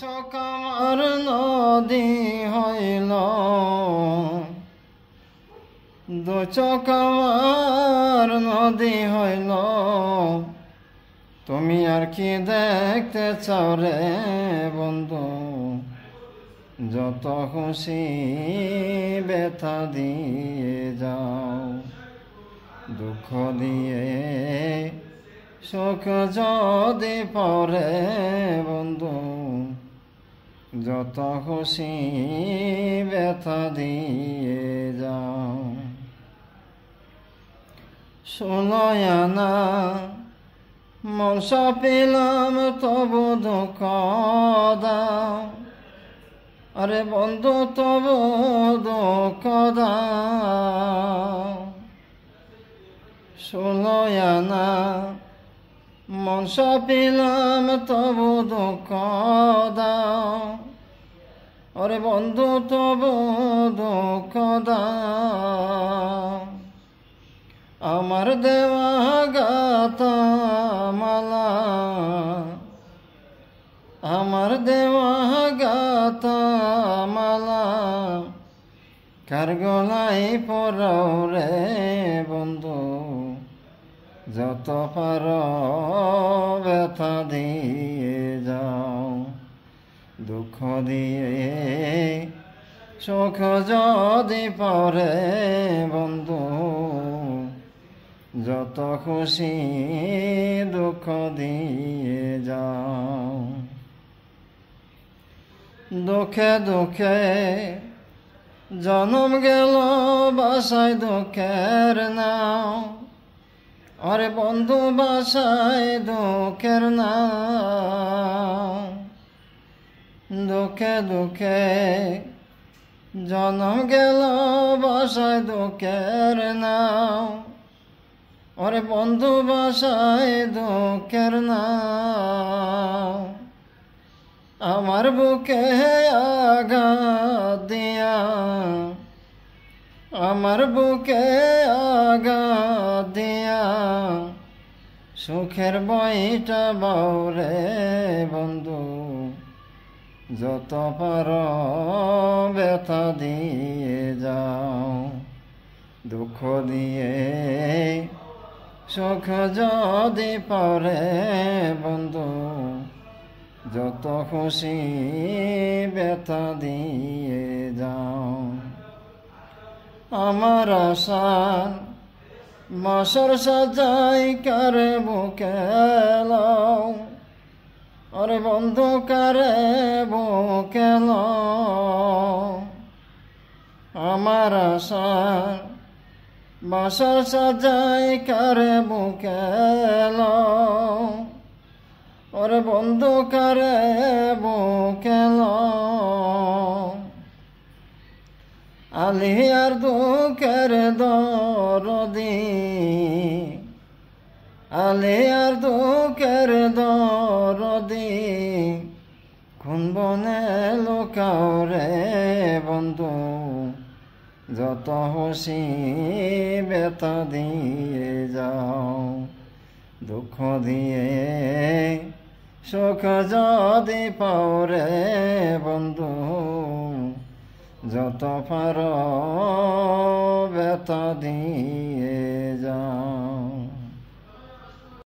চোখ আমার নদী হইল, দু চোখ আমার নদী হইল, তুমি আর কি দেখতে চাও রে বন্ধু? যত খুশি ব্যথা দিয়ে যাও, দুঃখ দিয়ে সুখ যদি পরে বন্ধু, যত খুশি ব্যথা দিয়ে যাও। ষোলয়ানা মন পেলাম তবু দুঃখ দাও, আরে বন্ধু তবু দুঃখ দাও। ষোলয়ানা মন পেলাম তবু দুঃখ দাও, আরে বন্ধু তবু দুঃখ দাও। আমার দেওয়া গাতা মালা, আমার দেওয়া গাতা মালা, কার গলায় পরাও রে বন্ধু? যত পারো ব্যথা দিয়ে যাও, দুঃখ দিয়ে সুখ যদি পরে বন্ধু, যত খুশি দুঃখ দিয়ে যাও। দুঃখে দুঃখে জনম গেল বাসায় দুঃখের নাও, আরে বন্ধু বাসায় দুঃখের নাও। দুঃখে দুঃখে জনম গেল বাসায় দুঃখের নাও, আরে বন্ধু বাসায় দুঃখের নাও। আমার বুকে আঘাত দিয়া, আমার বুকে আঘাত দিয়া, সুখের বইটা বাউরে বন্ধু, যত পারো ব্যথা দিয়ে যাও, দুঃখ দিয়ে সুখ যদি পরে বন্ধু, যত খুশি ব্যথা দিয়ে যাও। আমার আশার বাসর সাজাই কার বুকে লাও, আরে বন্ধু কারে বুকে লাও। আমার আশার বাসর সাজাই কার বুকে লাও, ওরে বন্ধু কারে বুকে লাও। আলিয়ার দুঃখের দরদি, আলিয়ার দুঃখের দরদি, কোন বনে লুকাও রে বন্ধু? যত খুশি ব্যথা দিয়ে যাও, দুঃখ দিয়ে সুখ যদি পাও রে বন্ধু, যত পারো ব্যথা দিয়ে যাও।